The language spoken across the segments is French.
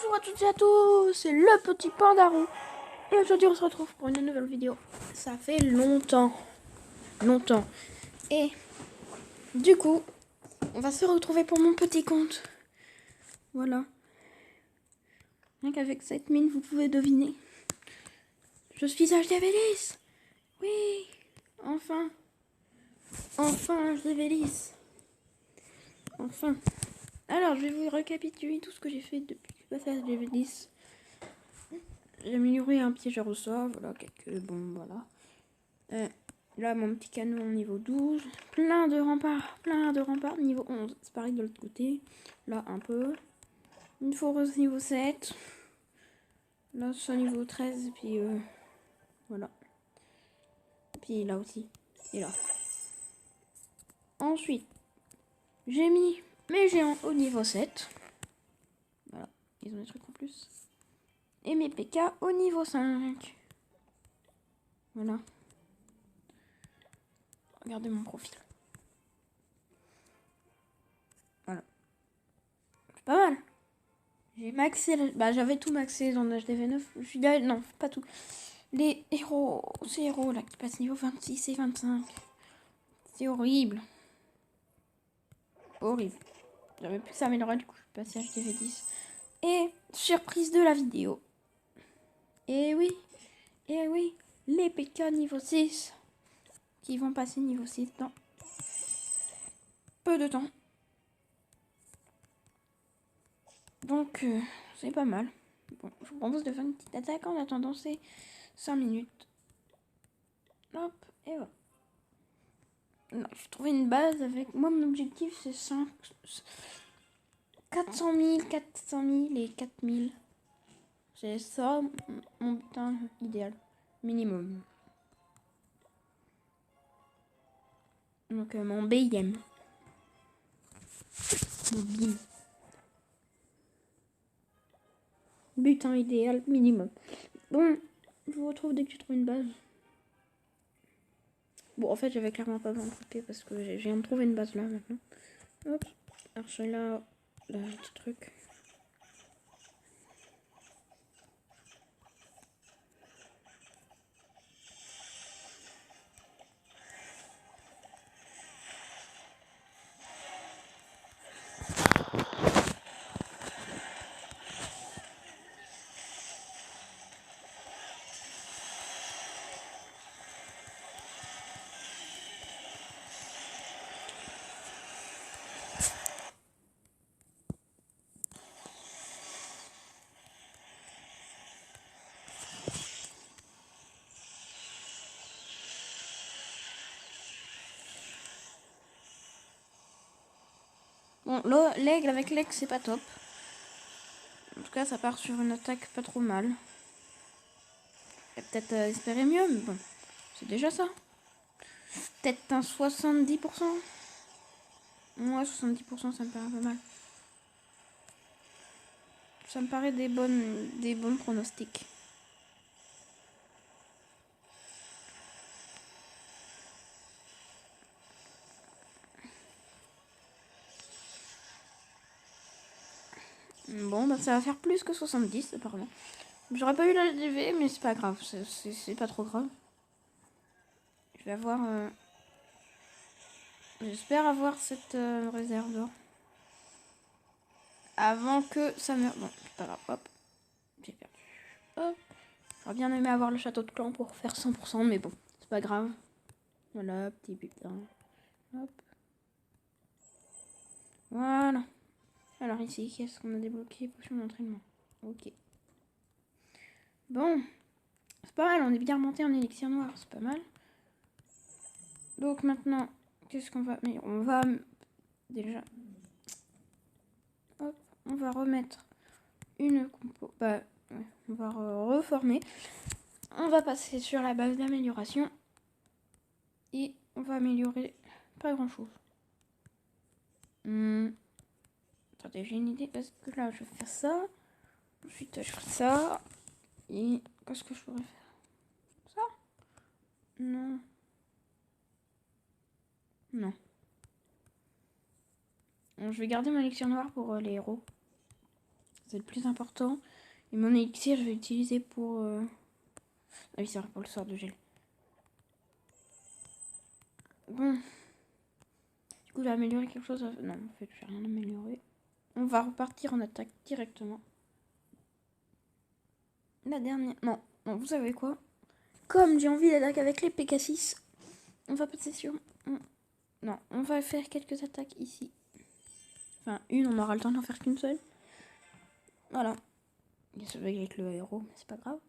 Bonjour à toutes et à tous, c'est le petit pandarou. Et aujourd'hui on se retrouve pour une nouvelle vidéo. Ça fait longtemps. Et du coup, on va se retrouver pour mon petit compte. Voilà. Rien qu'avec cette mine, vous pouvez deviner. Je suis HDVLIS. Oui, enfin. Enfin HDVLIS. Enfin. Alors, je vais vous récapituler tout ce que j'ai fait depuis que je suis passé à HDVLIS. J'ai amélioré un piège à ressort, voilà, quelques... Bon, voilà. Là, mon petit canon niveau 12. Plein de remparts niveau 11. C'est pareil de l'autre côté. Là, un peu. Une foreuse niveau 7. Là, c'est niveau 13. Et puis, voilà. Et puis là aussi. Et là. Ensuite, j'ai mis mes géants au niveau 7. Voilà. Ils ont des trucs en plus. Et mes PK au niveau 5. Voilà. Regardez mon profil. Voilà. C'est pas mal. J'ai maxé. Bah, j'avais tout maxé dans HDV9. Je suis là. Non, pas tout. Les héros. Ces héros là qui passent niveau 26 et 25. C'est horrible. Horrible. J'avais pu s'améliorer du coup. Je suis passé à HDV10. Et surprise de la vidéo. Et oui. Et oui. Les PK niveau 6. Qui vont passer niveau 6 dans peu de temps. Donc, c'est pas mal. Bon, je vous propose de faire une petite attaque en attendant ces 5 minutes. Hop, et voilà. J'ai trouvé une base avec... Moi, mon objectif, c'est 400 000 et 4000. C'est ça, mon butin idéal. Minimum. Donc, mon BIM. Mon BIM. Butin idéal, minimum. Bon, je vous retrouve dès que tu trouves une base. Bon, en fait, j'avais clairement pas besoin de couper parce que j'ai viens de trouver une base là, maintenant. Hop, archer là, petit truc. Bon, l'aigle avec l'aigle, c'est pas top. En tout cas, ça part sur une attaque pas trop mal. Peut-être espérer mieux, mais bon, c'est déjà ça. Peut-être un 70%. Ouais, 70%, ça me paraît pas mal. Ça me paraît des bons pronostics. Bon, bah ça va faire plus que 70, apparemment. J'aurais pas eu la DV, mais c'est pas grave. C'est pas trop grave. Je vais avoir... J'espère avoir cette réserve d'or. Avant que ça meure. Bon, c'est pas grave. Hop. J'ai perdu. Hop. J'aurais bien aimé avoir le château de clan pour faire 100%, mais bon, c'est pas grave. Voilà, petit butin. Hop. Voilà. Alors ici, qu'est-ce qu'on a débloqué? Potion d'entraînement. Ok. Bon. C'est pas mal, on est bien remonté en élixir noir, c'est pas mal. Donc maintenant, qu'est-ce qu'on va... Mais on va... Déjà... Hop, on va remettre une compo... Bah, ouais, on va reformer. On va passer sur la base d'amélioration. Et on va améliorer pas grand-chose. Attendez, j'ai une idée parce que là, je vais faire ça. Ensuite, je ferai ça. Et qu'est-ce que je pourrais faire? Ça? Non. Non. Bon, je vais garder mon élixir noir pour les héros. C'est le plus important. Et mon élixir, je vais l'utiliser pour... Ah oui, c'est vrai, pour le sort de gel. Bon. Du coup, je vais améliorer quelque chose. Non, en fait, je vais rien améliorer. On va repartir en attaque directement. La dernière... Non, non, vous savez quoi? Comme j'ai envie d'attaquer avec les PK6, on va passer sur... Non, on va faire quelques attaques ici. Enfin, une, on aura le temps d'en faire qu'une seule. Voilà. Il y a ce bug avec le héros, mais c'est pas grave.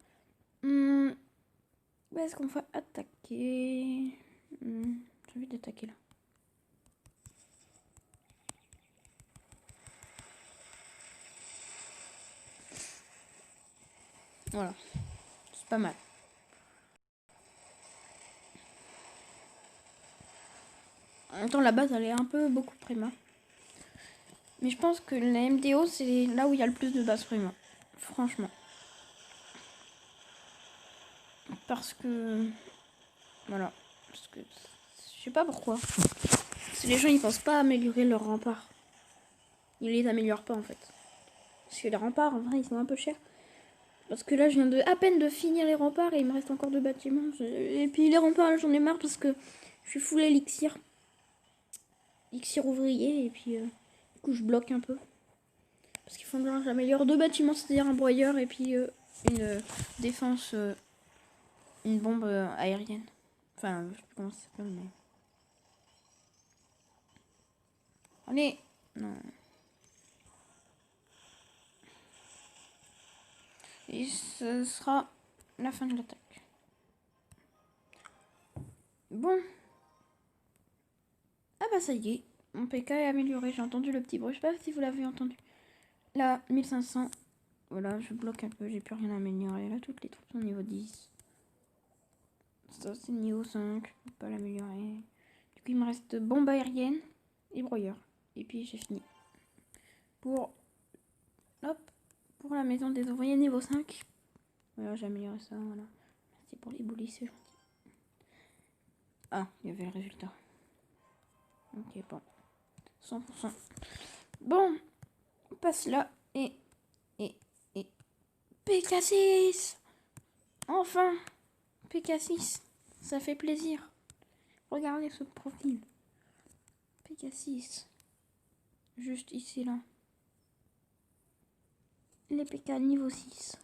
Où est-ce qu'on va attaquer? J'ai envie d'attaquer là. Voilà. C'est pas mal. En même temps, la base, elle est un peu beaucoup prima. Mais je pense que la MDO, c'est là où il y a le plus de base prima. Franchement. Parce que... Voilà. Parce que... Je sais pas pourquoi. Parce que les gens, ils pensent pas améliorer leurs remparts. Ils les améliorent pas, en fait. Parce que les remparts, en vrai, ils sont un peu chers. Parce que là, je viens à peine de finir les remparts et il me reste encore 2 bâtiments. Et puis les remparts, j'en ai marre parce que je suis full élixir. Élixir ouvrier et puis du coup, je bloque un peu. Parce qu'il faut que j'améliore 2 bâtiments, c'est-à-dire un broyeur et puis une défense, une bombe aérienne. Enfin, je sais plus comment ça s'appelle, mais... Allez! Non. Et ce sera la fin de l'attaque. Bon. Ah bah ça y est. Mon PK est amélioré. J'ai entendu le petit bruit. Je sais pas si vous l'avez entendu. Là, 1500. Voilà, je bloque un peu. J'ai plus rien à améliorer. Là, toutes les troupes sont niveau 10. Ça, c'est niveau 5. Je peux pas l'améliorer. Du coup, il me reste bombe aérienne et broyeur. Et puis, j'ai fini. Pour... Hop. Pour la maison des ouvriers niveau 5. Voilà, j'ai amélioré ça. Voilà. Merci pour les boulis, c'est gentil. Ah, il y avait le résultat. Ok, bon. 100%. Bon. On passe là. Et... PK6. Enfin. PK6. Ça fait plaisir. Regardez ce profil. PK6. Juste ici, là. Les PK niveau 6.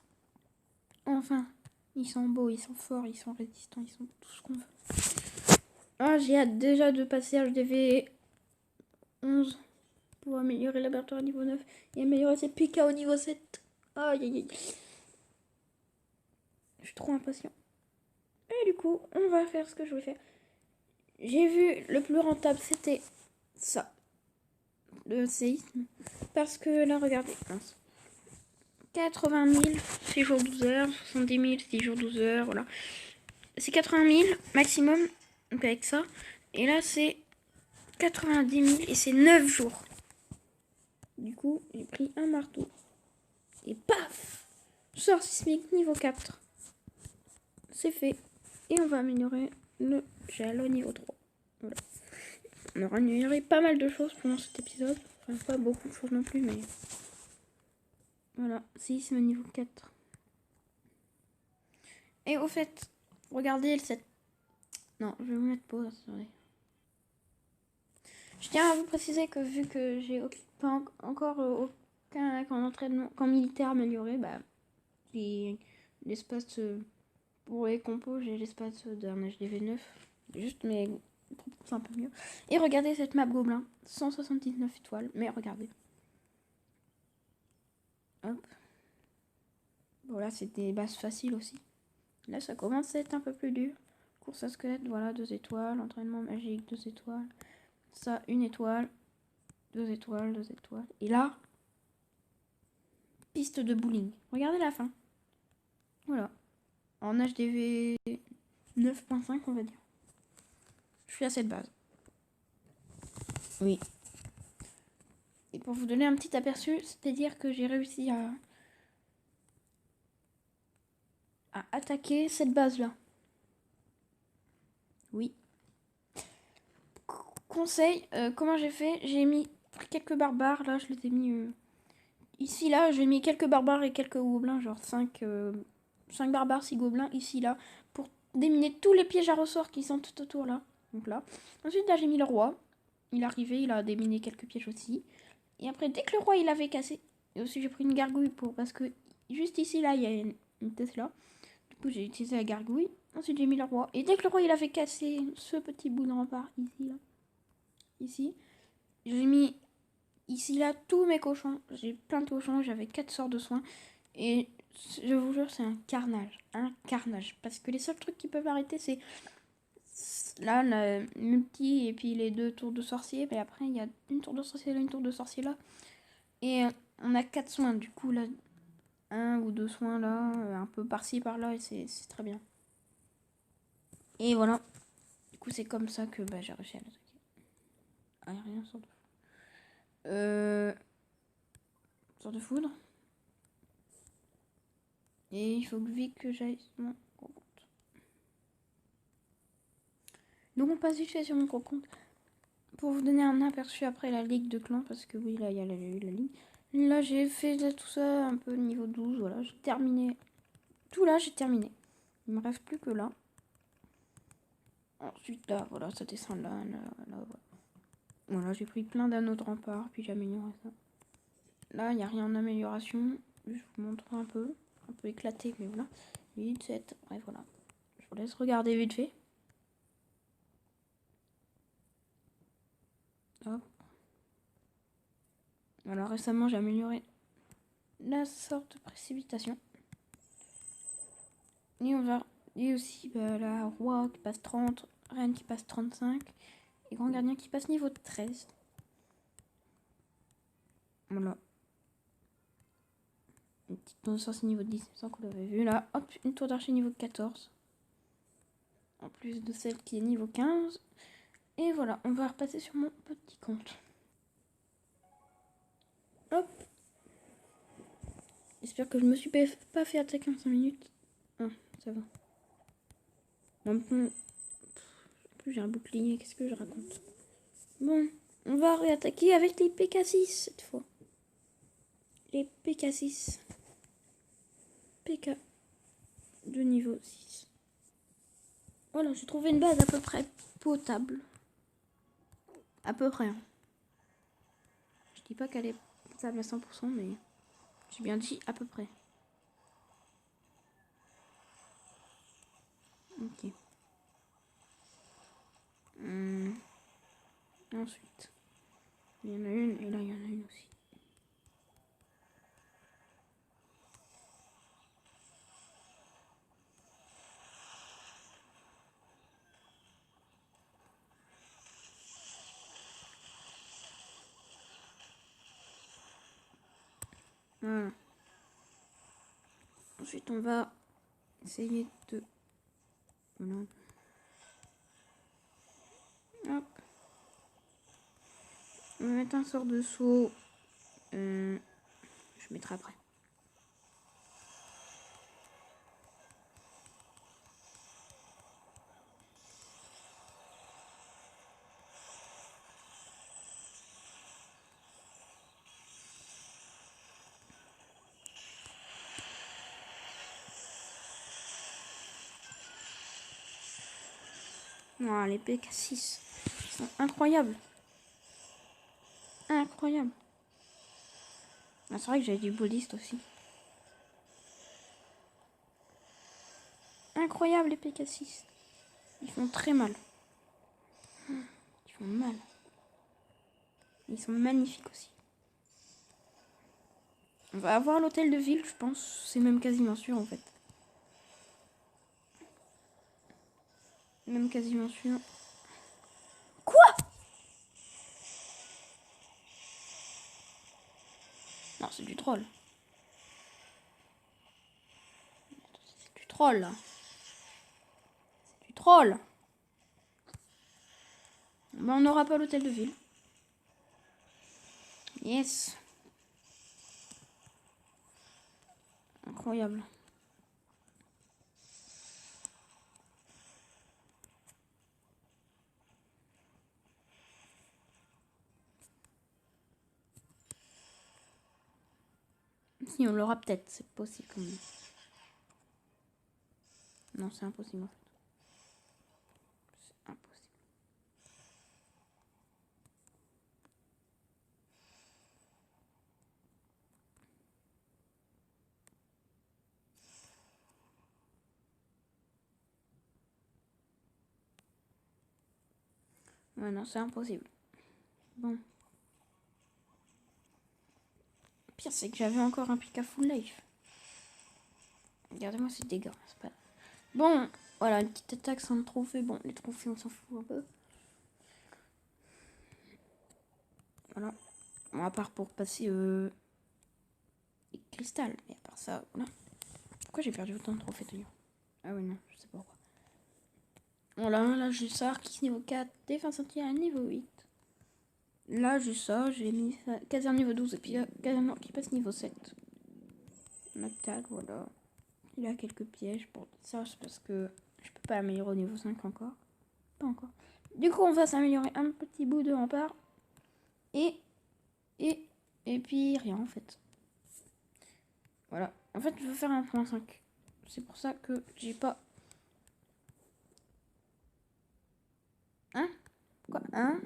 Enfin. Ils sont beaux, ils sont forts, ils sont résistants, ils sont tout ce qu'on veut. Ah, j'ai hâte déjà de passer HDV 11 pour améliorer l'abertoire niveau 9 et améliorer ses PK au niveau 7. Aïe, aïe, aïe. Je suis trop impatient. Et du coup, on va faire ce que je voulais faire. J'ai vu le plus rentable, c'était ça. Le séisme. Parce que là, regardez. 80 000, 6 jours 12 heures. 70 000, 6 jours 12 heures. Voilà. C'est 80 000 maximum. Donc avec ça. Et là, c'est 90 000 et c'est 9 jours. Du coup, j'ai pris un marteau. Et paf! Sort sismique niveau 4. C'est fait. Et on va améliorer le gel au niveau 3. Voilà. On aura amélioré pas mal de choses pendant cet épisode. Enfin, pas beaucoup de choses non plus, mais... Voilà, c'est au niveau 4. Et au fait, regardez cette... Non, je vais vous mettre pause, attendez. Je tiens à vous préciser que vu que j'ai pas encore aucun camp d'entraînement, camp militaire amélioré, bah, j'ai l'espace pour les compos, j'ai l'espace d'un HDV9. Juste mes troupes, c'est un peu mieux. Et regardez cette map gobelin, 179 étoiles, mais regardez. Hop. Voilà, c'est des bases faciles aussi. Là, ça commence à être un peu plus dur. Course à squelette, voilà, 2 étoiles. Entraînement magique, 2 étoiles. Ça, 1 étoile. 2 étoiles, 2 étoiles. Et là, piste de bowling. Regardez la fin. Voilà. En HDV 9.5, on va dire. Je suis à cette base. Oui. Et pour vous donner un petit aperçu, c'est-à-dire que j'ai réussi à attaquer cette base-là. Oui. Conseil, comment j'ai fait? J'ai mis quelques barbares, là je les ai mis Ici, là, j'ai mis quelques barbares et quelques gobelins, genre 5 barbares, 6 gobelins, ici, là, pour déminer tous les pièges à ressort qui sont tout autour, là. Donc là. Ensuite, là, j'ai mis le roi. Il est arrivé, il a déminé quelques pièges aussi. Et après, dès que le roi, il avait cassé, et aussi, j'ai pris une gargouille parce que juste ici, là, il y a une Tesla. Du coup, j'ai utilisé la gargouille. Ensuite, j'ai mis le roi. Et dès que le roi, il avait cassé ce petit bout de rempart, ici, là, ici, j'ai mis ici, là, tous mes cochons. J'ai plein de cochons, j'avais 4 sorts de soins. Et je vous jure, c'est un carnage. Un carnage. Parce que les seuls trucs qui peuvent arrêter, c'est là, le multi et puis les 2 tours de sorcier. Mais après, il y a une tour de sorcier là, une tour de sorcier là. Et on a 4 soins. Du coup, là, 1 ou 2 soins là, un peu par-ci, par-là. Et c'est très bien. Et voilà. Du coup, c'est comme ça que j'ai réussi à l'attaquer. Ah, il a rien, sort de foudre. Sort de foudre. Et il faut vite que j'aille sur mon gros compte. Donc on passe vite fait sur mon gros compte. Pour vous donner un aperçu après la ligue de clans. Parce que oui, là, il y a la ligue. Là, j'ai fait tout ça un peu niveau 12. Voilà, j'ai terminé. Tout là, j'ai terminé. Il me reste plus que là. Ensuite, là, voilà, ça descend là, voilà. Voilà, j'ai pris plein d'anneaux de rempart. Puis j'ai amélioré ça. Là, il n'y a rien en amélioration. Je vous montre un peu éclaté, mais voilà. 8, 7, bref, voilà. Je vous laisse regarder vite fait. Hop. Voilà, récemment, j'ai amélioré la sorte de précipitation. Et on va... Et aussi, la roi qui passe 30, reine qui passe 35, et grand gardien qui passe niveau 13. Voilà. Une petite tour de sorcier niveau 10, sans qu'on l'avait vu. Là, hop, une tour d'archer niveau 14. En plus de celle qui est niveau 15. Et voilà, on va repasser sur mon petit compte. Hop. J'espère que je me suis pas fait attaquer en 5 minutes. Ah, ça va. Maintenant, en plus j'ai un bouclier, qu'est-ce que je raconte? Bon, on va réattaquer avec les PK6 cette fois. Les PK6. PK de niveau 6. Voilà, j'ai trouvé une base à peu près potable. À peu près. Hein. Je dis pas qu'elle est potable à 100%, mais j'ai bien dit à peu près. Ok. Ensuite, il y en a une et là il y en a une aussi. Voilà. Ensuite, on va essayer de... Voilà. Hop. On va mettre un sort de saut. Je mettrai après. Voilà, les PK6 sont incroyables. Incroyables. Ah, c'est vrai que j'avais du bouddhiste aussi. Incroyable les PK6. Ils font très mal. Ils font mal. Ils sont magnifiques aussi. On va avoir l'hôtel de ville, je pense. C'est même quasiment sûr en fait. Même quasiment sûr. Quoi? Non, c'est du troll. C'est du troll là. C'est du troll. Ben, on n'aura pas l'hôtel de ville. Yes. Incroyable. Si, on l'aura peut-être, c'est possible quand même. Non, c'est impossible en fait. C'est impossible. Ouais, non, c'est impossible. Bon. Le pire, c'est que j'avais encore un pic à full life. Regardez-moi ces dégâts, c'est pas... Bon, voilà, une petite attaque sans trophée. Bon, les trophées, on s'en fout un peu. Voilà. Bon, à part pour passer les cristal. Mais à part ça, voilà. Pourquoi j'ai perdu autant de trophées d'ailleurs? Ah oui, non, je sais pas pourquoi. Voilà, là j'ai ça, qui niveau 4, défense anti-air niveau 8. Là j'ai ça, j'ai mis caserne niveau 12 et puis là, caserne qui passe niveau 7. On attaque, voilà. Il a quelques pièges. Bon, ça c'est parce que je peux pas améliorer au niveau 5 encore. Pas encore. Du coup, on va s'améliorer un petit bout de rempart. Et puis rien en fait. Voilà. En fait, je veux faire 1.5. C'est pour ça que j'ai pas... Hein? Quoi? Hein?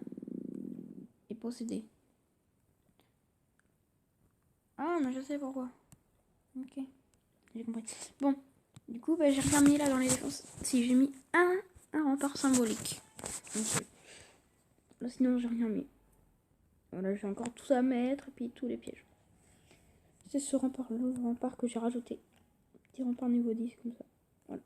Et possédé. Ah, mais je sais pourquoi. Ok. J'ai compris. Bon. Du coup, bah, j'ai rien mis là dans les défenses. Si, j'ai mis un rempart symbolique. Donc, là, sinon, j'ai rien mis. Voilà, j'ai encore tout ça à mettre et puis tous les pièges. C'est ce rempart, le rempart que j'ai rajouté. Petit rempart niveau 10 comme ça. Voilà.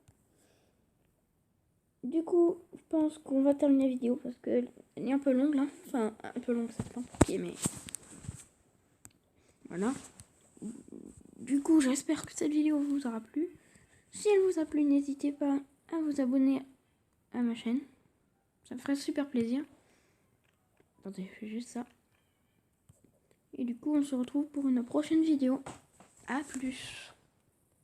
Du coup, je pense qu'on va terminer la vidéo parce qu'elle est un peu longue là. Enfin, un peu longue cette lampe. Ok, mais voilà. Du coup, j'espère que cette vidéo vous aura plu. Si elle vous a plu, n'hésitez pas à vous abonner à ma chaîne. Ça me ferait super plaisir. Attendez, je fais juste ça. Et du coup, on se retrouve pour une prochaine vidéo. A plus.